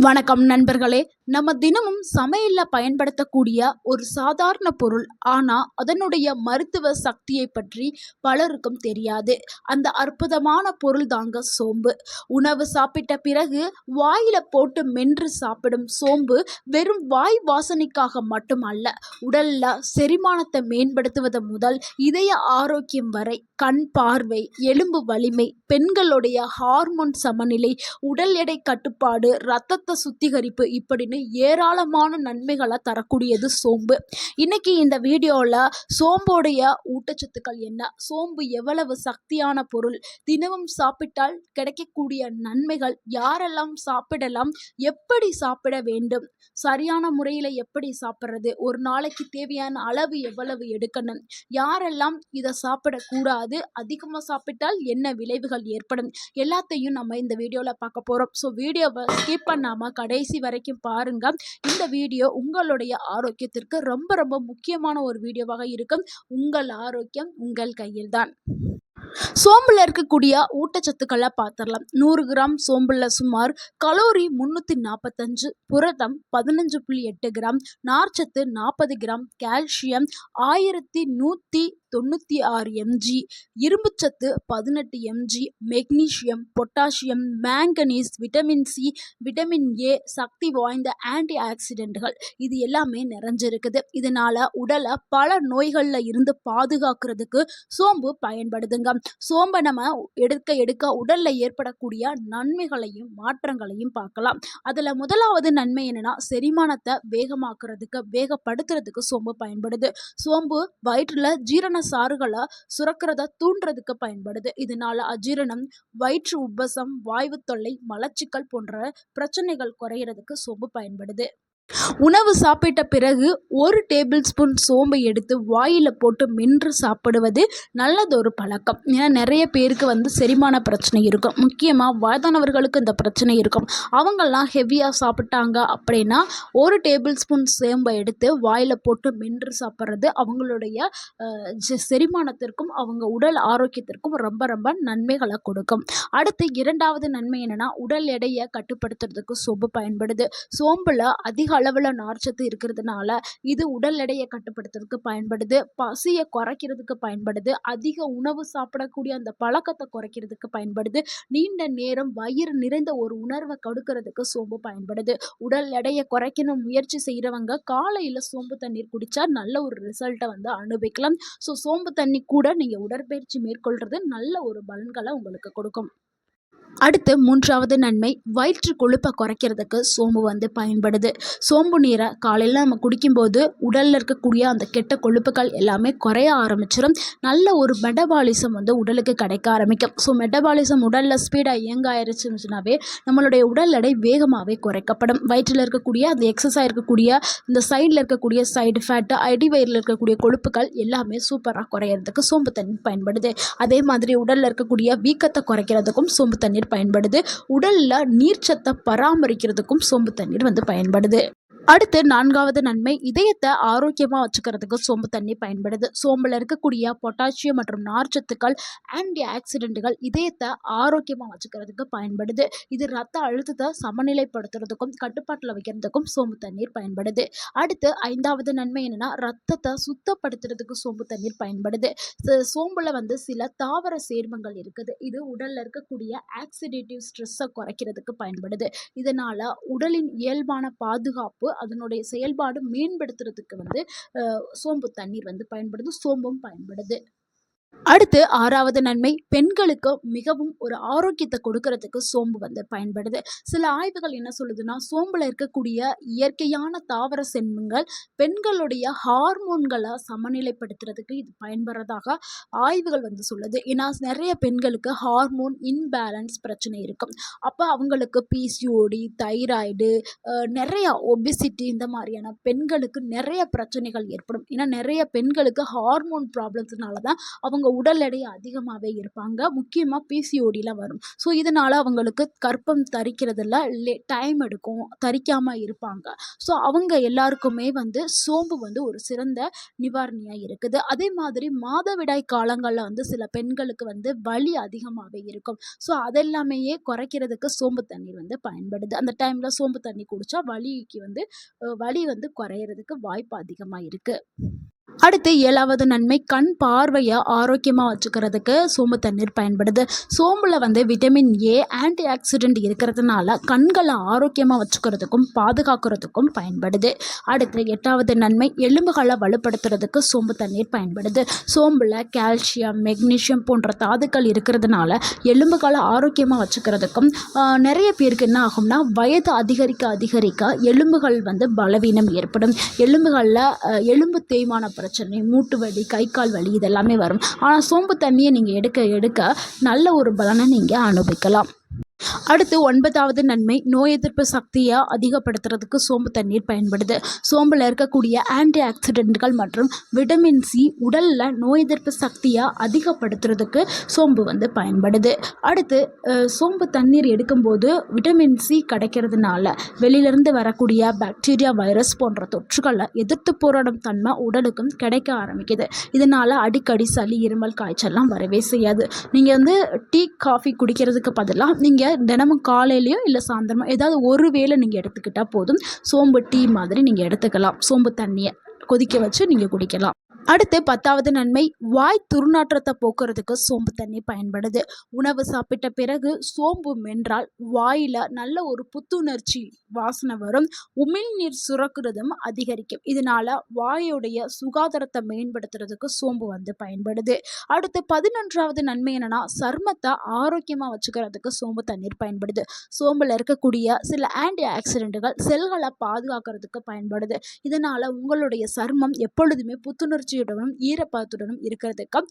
வணக்கம் நண்பர்களே. நம்ம தினமும் சமையல்ல பயன்படுத்தக்கூடிய ஒரு சாதாரண பொருள். ஆனா அதனுடைய மருத்துவ சக்தியை பற்றி பலருக்கும் தெரியாது. அந்த அற்புதமான பொருள் தாங்க சோம்பு. உணவு சாப்பிட்ட பிறகு வாயில போட்டு மென்று சாப்பிடும் சோம்பு வெறும் வாய் வாசனைக்காக மட்டுமல்ல, உடல்ல செரிமானத்தை மேம்படுத்துவது முதல் இதய ஆரோக்கியம் வரை, கண் பார்வை, எலும்பு வலிமை, பெண்களுடைய ஹார்மோன் சமநிலை, உடல் எடை கட்டுப்பாடு, இரத்தத்தை சுத்திகரிப்பு இப்படின்னு ஏராளமான நன்மைகளை தரக்கூடியது சோம்பு. இன்னைக்கு இந்த வீடியோவில் சோம்போடைய ஊட்டச்சத்துக்கள் என்ன, சோம்பு எவ்வளவு சக்தியான பொருள், தினமும் சாப்பிட்டால் கிடைக்கக்கூடிய நன்மைகள், யாரெல்லாம் சாப்பிடலாம், எப்படி சாப்பிட வேண்டும், சரியான முறையில் எப்படி சாப்பிட்றது, ஒரு நாளைக்கு தேவையான அளவு எவ்வளவு எடுக்கணும், யாரெல்லாம் இதை சாப்பிடக்கூடாது, அதிகமாக சாப்பிட்டால் என்ன விளைவுகள் ஏற்படும், எல்லாத்தையும் நம்ம இந்த வீடியோவில் பார்க்க போகிறோம். ஸோ வீடியோவை ஸ்கிப் பண்ணாமல் கடைசி வரைக்கும் பாருங்க. இந்த வீடியோ உங்களுடைய ஆரோக்கியத்திற்கு ரொம்ப ரொம்ப முக்கியமான ஒரு வீடியோவாக இருக்கும். உங்கள் ஆரோக்கியம் உங்கள் கையில் தான். சோம்புல இருக்கக்கூடிய ஊட்டச்சத்துக்களை பார்த்துடலாம். 100 கிராம் சோம்புல சுமார் கலோரி 345, புரதம் 15.8 கிராம், நார்ச்சத்து 40 கிராம், கால்சியம் 1196 mg, இரும்புச்சத்து 18 mg, magnesium, potassium, manganese, vitamin C, vitamin A, சக்தி வாய்ந்த ஆன்டி ஆக்சிடென்ட்கள் இது எல்லாமே நிறைஞ்சிருக்குது. இதனால உடலை பல நோய்களில் இருந்து பாதுகாக்கிறதுக்கு சோம்பு பயன்படுதுங்க. சோம்பை நம்ம எடுக்க உடல்ல ஏற்படக்கூடிய நன்மைகளையும் மாற்றங்களையும் பார்க்கலாம். அதுல முதலாவது நன்மை என்னன்னா, செரிமானத்தை வேகப்படுத்துறதுக்கு சோம்பு பயன்படுது. சோம்பு வயிற்றுல ஜீரண சாறுகளை சுரக்கிறத தூண்டுறதுக்கு பயன்படுது. இதனால அஜீரணம், வயிற்று உப்பசம், வாய்வு தொல்லை, மலச்சிக்கல் போன்ற பிரச்சனைகள் குறையிறதுக்கு சோம்பு பயன்படுது. உணவு சாப்பிட்ட பிறகு 1 டேபிள் ஸ்பூன் சோம்பை எடுத்து வாயில் போட்டு மென்று சாப்பிடுவது நல்லதொரு பழக்கம். ஏன்னா நிறைய பேருக்கு செரிமான பிரச்சனை இருக்கும். முக்கியமாக வயதானவர்களுக்கு இந்த பிரச்சனை இருக்கும். அவங்கெல்லாம் ஹெவியாக சாப்பிட்டாங்க அப்படின்னா 1 டேபிள் ஸ்பூன் சோம்பை எடுத்து வாயில் போட்டு மென்று சாப்பிட்றது அவங்களுடைய செரிமானத்திற்கும் அவங்க உடல் ஆரோக்கியத்திற்கும் ரொம்ப ரொம்ப நன்மைகளை கொடுக்கும். அடுத்து 2வது நன்மை என்னென்னா, உடல் எடையை கட்டுப்படுத்துறதுக்கு சோம்பு பயன்படுது. சோம்பில் அதிக அளவில் நார்ச்சத்து இருக்கிறதுனால இது உடல் எடையை கட்டுப்படுத்துறதுக்கு பயன்படுது. பசியை குறைக்கிறதுக்கு பயன்படுது. அதிக உணவு சாப்பிடக்கூடிய அந்த பழக்கத்தை குறைக்கிறதுக்கு பயன்படுது. நீண்ட நேரம் வயிறு நிறைந்த ஒரு உணர்வை கொடுக்கறதுக்கு சோம்பு பயன்படுது. உடல் எடையை குறைக்கணும் முயற்சி செய்கிறவங்க காலையில் சோம்பு தண்ணீர் குடித்தா நல்ல ஒரு ரிசல்ட்டை அனுபவிக்கலாம். ஸோ சோம்பு தண்ணி கூட நீங்கள் உடற்பயிற்சி மேற்கொள்கிறது நல்ல ஒரு பலன்களை உங்களுக்கு கொடுக்கும். அடுத்து 3வது நன்மை, வயிற்று கொழுப்பை குறைக்கிறதுக்கு சோம்பு பயன்படுது. சோம்பு நீரை காலையில் நம்ம குடிக்கும்போது உடலில் இருக்கக்கூடிய அந்த கெட்ட கொழுப்புகள் எல்லாமே குறைய ஆரம்பிச்சிடும். நல்ல ஒரு மெட்டபாலிசம் உடலுக்கு கிடைக்க ஆரம்பிக்கும். ஸோ மெட்டபாலிசம் உடலில் ஸ்பீடாக இயங்க ஆயிடுச்சுனாவே நம்மளுடைய உடல் எடை வேகமாகவே குறைக்கப்படும். வயிற்றில் இருக்கக்கூடிய அந்த எக்ஸஸாக இருக்கக்கூடிய இந்த சைடில் இருக்கக்கூடிய சைடு ஃபேட்டு, அடிவயிறில் இருக்கக்கூடிய கொழுப்புகள் எல்லாமே சூப்பராக குறையிறதுக்கு சோம்பு தண்ணீர் பயன்படுது. அதே மாதிரி உடலில் இருக்கக்கூடிய வீக்கத்தை குறைக்கிறதுக்கும் சோம்பு தண்ணீர் பயன்படுது. உடல்ல நீர்ச்சத்தை பராமரிக்கிறதுக்கும் சோம்பு தண்ணீர் பயன்படுது. அடுத்து 4வது நன்மை, இதயத்தை ஆரோக்கியமாக வச்சுக்கிறதுக்கு சோம்பு தண்ணி பயன்படுது. சோம்பில் இருக்கக்கூடிய பொட்டாசியம் மற்றும் நார்ச்சத்துக்கள், ஆன்டி ஆக்சிடென்ட்கள் இதயத்தை ஆரோக்கியமாக வச்சுக்கிறதுக்கு பயன்படுது. இது ரத்த அழுத்தத்தை சமநிலைப்படுத்துறதுக்கும் கட்டுப்பாட்டில் வைக்கிறதுக்கும் சோம்பு தண்ணீர் பயன்படுது. அடுத்து 5வது நன்மை என்னன்னா, ரத்தத்தை சுத்தப்படுத்துறதுக்கு சோம்பு தண்ணீர் பயன்படுது. சோம்புல சில தாவர சேர்மங்கள் இருக்குது. இது உடல்ல இருக்கக்கூடிய ஆக்சிடேட்டிவ் ஸ்ட்ரெஸ்ஸை குறைக்கிறதுக்கு பயன்படுது. இதனால உடலின் இயல்பான பாதுகாப்பு, அதனுடைய செயல்பாடு மேம்படுத்துறதுக்கு சோம்பு தண்ணீர் பயன்படுது. சோம்பும் பயன்படுது. அடுத்து 6வது நன்மை, பெண்களுக்கு மிகவும் ஒரு ஆரோக்கியத்தை கொடுக்கறதுக்கு சோம்பு பயன்படுது. சில ஆய்வுகள் என்ன சொல்லுதுன்னா, சோம்புல இருக்கக்கூடிய இயற்கையான தாவர சேர்மங்கள் பெண்களுடைய ஹார்மோன்களை சமநிலைப்படுத்துறதுக்கு இது பயன்படுறதாக ஆய்வுகள் சொல்லுது. ஏன்னா நிறைய பெண்களுக்கு ஹார்மோன் இன்பேலன்ஸ் பிரச்சனை இருக்கும். அப்போ அவங்களுக்கு பிசிஓடி, தைராய்டு, நிறைய ஒபிசிட்டி இந்த மாதிரியான பெண்களுக்கு நிறைய பிரச்சனைகள் ஏற்படும். ஏன்னா நிறைய பெண்களுக்கு ஹார்மோன் ப்ராப்ளம்ஸ்னால தான் அவங்க அவங்க உடல் எடை அதிகமாகவே இருப்பாங்க. முக்கியமாக பிசிஓடிலாம் வரும். ஸோ இதனால் அவங்களுக்கு கர்ப்பம் தரிக்கிறதுல டைம் எடுக்கும், தரிக்காமல் இருப்பாங்க. ஸோ அவங்க எல்லாருக்குமே வந்து சோம்பு வந்து ஒரு சிறந்த நிவாரணியாக இருக்குது. அதே மாதிரி மாதவிடாய் காலங்களில் வந்து சில பெண்களுக்கு வந்து வலி அதிகமாகவே இருக்கும். ஸோ அதெல்லாமையே குறைக்கிறதுக்கு சோம்பு தண்ணீர் வந்து பயன்படுது. அந்த டைமில் சோம்பு தண்ணி குடித்தா வலி வந்து குறையிறதுக்கு வாய்ப்பு அதிகமாக இருக்குது. அடுத்து 7வது நன்மை, கண் பார்வையை ஆரோக்கியமாக வச்சுக்கிறதுக்கு சோம்பு தண்ணீர் பயன்படுது. சோம்பில் வந்து விட்டமின் ஏ, ஆன்டி ஆக்சிடென்ட் இருக்கிறதுனால கண்களை ஆரோக்கியமாக வச்சுக்கிறதுக்கும் பாதுகாக்கிறதுக்கும் பயன்படுது. அடுத்து 8வது நன்மை, எலும்புகளை வலுப்படுத்துறதுக்கு சோம்பு தண்ணீர் பயன்படுது. சோம்பில் கால்சியம், மெக்னீசியம் போன்ற தாதுக்கள் இருக்கிறதுனால எலும்புகளை ஆரோக்கியமாக வச்சுக்கிறதுக்கும் நிறைய பேருக்கு என்ன ஆகும்னா, வயது அதிகரிக்க எலும்புகள் வந்து பலவீனம் ஏற்படும். எலும்பு தேய்மான பிரச்சனை, மூட்டு வலி, கை கால் வலி இதெல்லாமே வரும். ஆனால் சோம்பு தண்ணியை நீங்கள் எடுக்க நல்ல ஒரு பலனை நீங்கள் அனுபவிக்கலாம். அடுத்து 9வது நன்மை, நோய் எதிர்ப்பு சக்தியை அதிகப்படுத்துறதுக்கு சோம்பு தண்ணீர் பயன்படுது. சோம்பில் இருக்கக்கூடிய ஆன்டி ஆக்சிடென்ட்கள் மற்றும் விட்டமின் சி உடலில் நோய் எதிர்ப்பு சக்தியை அதிகப்படுத்துறதுக்கு சோம்பு வந்து பயன்படுது. அடுத்து சோம்பு தண்ணீர் எடுக்கும்போது விட்டமின் சி கிடைக்கிறதுனால வெளியிலேருந்து வரக்கூடிய பாக்டீரியா, வைரஸ் போன்ற தொற்றுகளை எதிர்த்து போராடும் தன்மை உடலுக்கும் கிடைக்க ஆரம்பிக்குது. இதனால் அடிக்கடி சளி, இருமல், காய்ச்சல்லாம் வரவே செய்யாது. நீங்கள் வந்து டீ, காஃபி குடிக்கிறதுக்கு பதிலாக நீங்கள் தினமும் காலையிலையோ இல்லை சாயந்தரமோ ஏதாவது ஒரு வேளை நீங்கள் எடுத்துக்கிட்டால் போதும். சோம்பு டீ மாதிரி நீங்கள் எடுத்துக்கலாம். சோம்பு தண்ணியை கொதிக்க வச்சு நீங்கள் குடிக்கலாம். அடுத்து 10வது நன்மை, வாய் துர்நாற்றத்தை போக்குறதுக்கு சோம்பு தண்ணி பயன்படுது. உணவு சாப்பிட்ட பிறகு சோம்பு மென்றால் வாயில் நல்ல ஒரு புத்துணர்ச்சி வாசனை வரும். உமிழ்நீர் சுரக்கிறதும் அதிகரிக்கும். இதனால் வாயுடைய சுகாதாரத்தை மேம்படுத்துறதுக்கு சோம்பு வந்து பயன்படுது. அடுத்து 11வது நன்மை என்னென்னா, சருமத்தை ஆரோக்கியமாக வச்சுக்கிறதுக்கு சோம்பு தண்ணீர் பயன்படுது. சோம்பில் இருக்கக்கூடிய சில ஆன்டி ஆக்சிடென்ட்டுகள் செல்களை பாதுகாக்கிறதுக்கு பயன்படுது. இதனால் உங்களுடைய சருமம் எப்பொழுதுமே புத்துணர்ச்சியுடனும் ஈரப்பதத்துடனும் இருக்கிறதுக்கு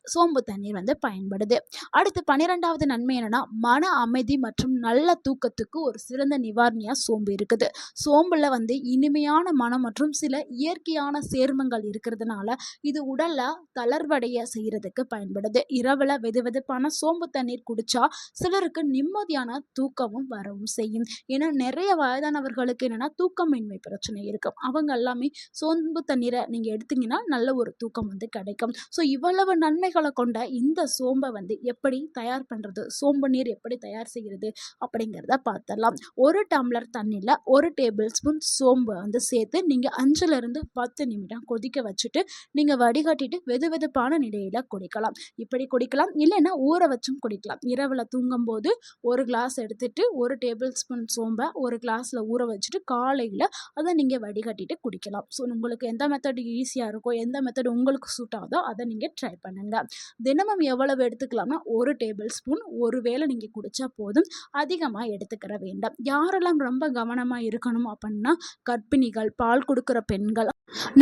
சோம்பு தண்ணீர் வந்து பயன்படுது. அடுத்து 12வது நன்மை என்னன்னா, மன அமைதி மற்றும் நல்ல தூக்கத்துக்கு ஒரு சிறந்த நிவாரணியாக சோம்பு இருக்குது. சோம்பில் வந்து இனிமையான மனம் மற்றும் சில இயற்கையான சேர்மங்கள் இருக்கிறதுனால இது உடலில் தளர்வடைய செய்கிறதுக்கு பயன்படுது. இரவில் வெதுவெதுப்பான சோம்பு தண்ணீர் குடித்தா சிலருக்கு நிம்மதியான தூக்கமும் வரவும் செய்யும். ஏன்னா நிறைய வயதானவர்களுக்கு என்னென்னா தூக்கமின்மை பிரச்சனை இருக்கும். அவங்க எல்லாமே சோம்பு தண்ணீரை நீங்கள் எடுத்தீங்கன்னா நல்ல ஒரு தூக்கம் வந்து கிடைக்கும். ஸோ இவ்வளவு நன்மை கொண்ட இந்த சோம்பை வந்து எப்படி தயார் பண்ணுறது, சோம்பு நீர் எப்படி தயார் செய்கிறது அப்படிங்கிறத பார்த்தலாம். 1 டம்ளர் தண்ணியில் 1 டேபிள் ஸ்பூன் சோம்பை வந்து சேர்த்து நீங்கள் 5லிருந்து 10 நிமிடம் கொதிக்க வச்சுட்டு நீங்கள் வடிகட்டிட்டு வெதுவெதுப்பான நிலையில் குடிக்கலாம். இப்படி குடிக்கலாம், இல்லைன்னா ஊற வச்சும் குடிக்கலாம். இரவில் தூங்கும்போது 1 கிளாஸ் எடுத்துட்டு 1 டேபிள் ஸ்பூன் சோம்பை 1 கிளாஸில் ஊற வச்சுட்டு காலையில் அதை நீங்கள் வடிகட்டிட்டு குடிக்கலாம். ஸோ உங்களுக்கு எந்த மெத்தட் ஈஸியாக இருக்கோ, எந்த மெத்தட் உங்களுக்கு சூட் ஆகுதோ அதை நீங்கள் ட்ரை பண்ணுங்கள். தினமும் எவ்வளவு எடுத்துக்கலாம்னா 1 டேபிள் ஸ்பூன் ஒரு வேளை நீங்கள் குடித்தா போதும். அதிகமாக எடுத்துக்கிற வேண்டாம். யாரெல்லாம் ரொம்ப கவனமாக இருக்கணும் அப்படின்னா, கர்ப்பிணிகள், பால் கொடுக்குற பெண்கள்.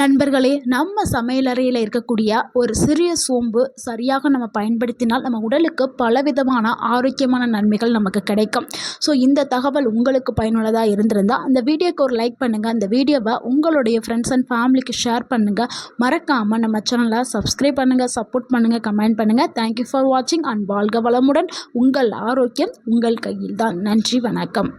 நண்பர்களே, நம்ம சமையலறையில் இருக்கக்கூடிய ஒரு சிறிய சோம்பு சரியாக நம்ம பயன்படுத்தினால் நம்ம உடலுக்கு பலவிதமான ஆரோக்கியமான நன்மைகள் நமக்கு கிடைக்கும். ஸோ இந்த தகவல் உங்களுக்கு பயனுள்ளதாக இருந்திருந்தால் அந்த வீடியோக்கு ஒரு லைக் பண்ணுங்கள். அந்த வீடியோவை உங்களுடைய ஃப்ரெண்ட்ஸ் அண்ட் ஃபேமிலிக்கு ஷேர் பண்ணுங்கள். மறக்காமல் நம்ம சேனலை சப்ஸ்கிரைப் பண்ணுங்கள், சப்போர்ட் பண்ணுங்கள், கமெண்ட் பண்ணுங்கள். தேங்க்யூ ஃபார் வாட்சிங் அண்ட் வாழ்க வளமுடன். உங்கள் ஆரோக்கியம் உங்கள் கையில் தான். நன்றி, வணக்கம்.